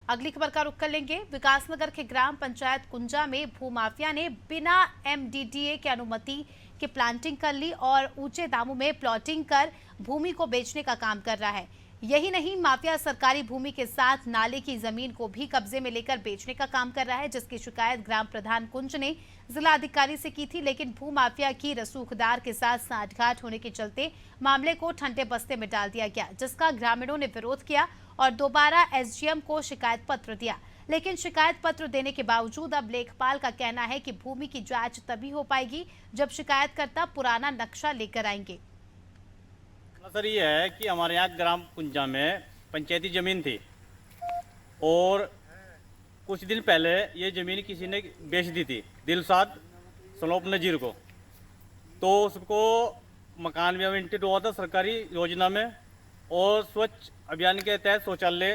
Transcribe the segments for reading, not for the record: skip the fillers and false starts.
अगली खबर का रुख कर लेंगे। विकासनगर के ग्राम पंचायत कुंजा में भूमाफिया ने बिना एमडीडीए की अनुमति की प्लांटिंग कर ली और ऊंचे दामों में प्लॉटिंग कर भूमि को बेचने का काम कर रहा है। यही नहीं, माफिया सरकारी भूमि के साथ नाले की जमीन को भी कब्जे में लेकर बेचने का काम कर रहा है, जिसकी शिकायत ग्राम प्रधान कुंज ने जिला अधिकारी से की थी। लेकिन भूमाफिया की रसूखदार के साथ सांठगांठ होने के चलते मामले को ठंडे बस्ते में डाल दिया गया, जिसका ग्रामीणों ने विरोध किया और दोबारा एसडीएम को शिकायत पत्र दिया। लेकिन शिकायत पत्र देने के बावजूद अब लेखपाल का कहना है कि भूमि की जांच तभी हो पाएगी जब शिकायतकर्ता पुराना नक्शा लेकर आएंगे। सर ये है कि हमारे यहाँ ग्राम कुंजा में पंचायती ज़मीन थी और कुछ दिन पहले ये ज़मीन किसी ने बेच दी थी दिलसाद सनोप नजीर को। तो उसको मकान भी आवंटित हुआ था सरकारी योजना में और स्वच्छ अभियान के तहत शौचालय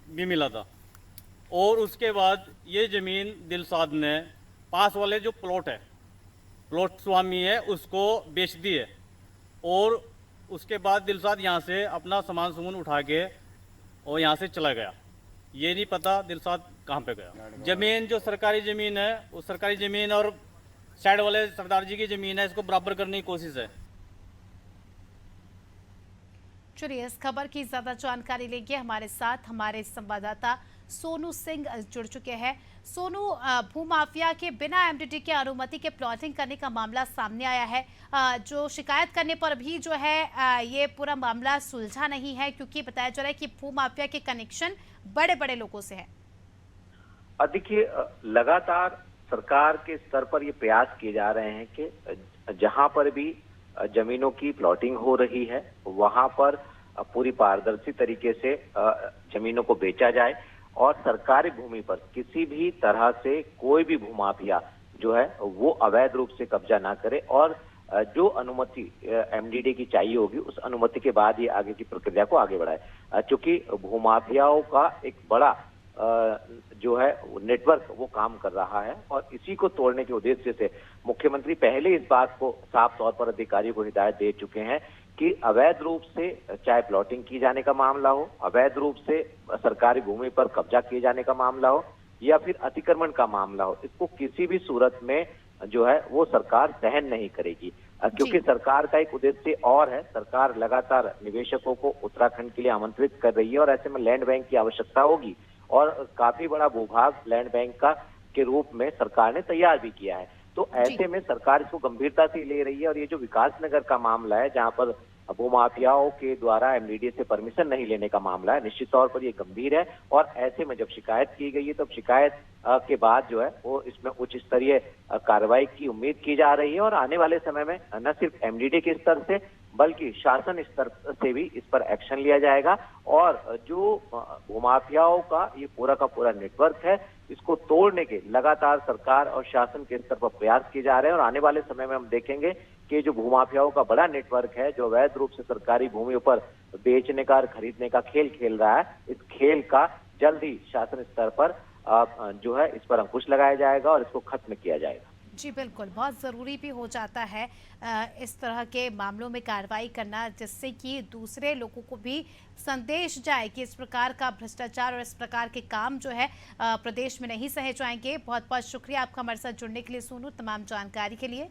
भी मिला था। और उसके बाद ये ज़मीन दिलसाद ने पास वाले जो प्लॉट स्वामी है उसको बेच दी है। और उसके बाद दिलसाद यहाँ से अपना सामान सुमन उठा के और यहाँ से चला गया। ये नहीं पता दिलसाद कहाँ पे गया। ज़मीन जो सरकारी ज़मीन है, उस सरकारी ज़मीन और साइड वाले सरदार जी की ज़मीन है, इसको बराबर करने की कोशिश है। चलिए इस खबर की ज्यादा जानकारी लेंगे। हमारे साथ हमारे संवाददाता सोनू सिंह जुड़ चुके हैं। सोनू, भूमाफिया के बिना एमडीडी के अनुमति के प्लॉटिंग करने का मामला सामने आया है, जो शिकायत करने पर भी जो है ये पूरा मामला सुलझा नहीं है, क्योंकि बताया जा रहा है कि भूमाफिया के कनेक्शन बड़े बड़े लोगों से है। देखिए, लगातार सरकार के स्तर पर ये प्रयास किए जा रहे हैं कि जहां पर भी जमीनों की प्लॉटिंग हो रही है वहां पर पूरी पारदर्शी तरीके से जमीनों को बेचा जाए और सरकारी भूमि पर किसी भी तरह से कोई भी भूमाफिया जो है वो अवैध रूप से कब्जा ना करे और जो अनुमति एमडीडी की चाहिए होगी उस अनुमति के बाद ये आगे की प्रक्रिया को आगे बढ़ाए। चूंकि भूमाफियाओं का एक बड़ा जो है नेटवर्क वो काम कर रहा है और इसी को तोड़ने के उद्देश्य से मुख्यमंत्री पहले इस बात को साफ तौर पर अधिकारियों को हिदायत दे चुके हैं कि अवैध रूप से चाहे प्लॉटिंग की जाने का मामला हो, अवैध रूप से सरकारी भूमि पर कब्जा किए जाने का मामला हो या फिर अतिक्रमण का मामला हो, इसको किसी भी सूरत में जो है वो सरकार सहन नहीं करेगी। क्योंकि सरकार का एक उद्देश्य और है, सरकार लगातार निवेशकों को उत्तराखंड के लिए आमंत्रित कर रही है और ऐसे में लैंड बैंक की आवश्यकता होगी और काफी बड़ा भूभाग लैंड बैंक का के रूप में सरकार ने तैयार भी किया है। तो ऐसे में सरकार इसको गंभीरता से ले रही है और ये जो विकासनगर का मामला है जहां पर भूमाफियाओं के द्वारा एमडीडी से परमिशन नहीं लेने का मामला है, निश्चित तौर पर ये गंभीर है और ऐसे में जब शिकायत की गई है तब शिकायत के बाद जो है वो इसमें उच्च स्तरीय कार्रवाई की उम्मीद की जा रही है और आने वाले समय में न सिर्फ एमडीडी के स्तर से बल्कि शासन स्तर से भी इस पर एक्शन लिया जाएगा और जो भूमाफियाओं का ये पूरा का पूरा नेटवर्क है इसको तोड़ने के लगातार सरकार और शासन के स्तर पर प्रयास किए जा रहे हैं और आने वाले समय में हम देखेंगे कि जो भूमाफियाओं का बड़ा नेटवर्क है जो अवैध रूप से सरकारी भूमि पर बेचने का और खरीदने का खेल खेल रहा है, इस खेल का जल्द ही शासन स्तर पर जो है इस पर अंकुश लगाया जाएगा और इसको खत्म किया जाएगा। जी बिल्कुल, बहुत ज़रूरी भी हो जाता है इस तरह के मामलों में कार्रवाई करना, जिससे कि दूसरे लोगों को भी संदेश जाए कि इस प्रकार का भ्रष्टाचार और इस प्रकार के काम जो है प्रदेश में नहीं सहे जाएंगे। बहुत बहुत शुक्रिया आपका हमारे साथ जुड़ने के लिए सोनू, तमाम जानकारी के लिए।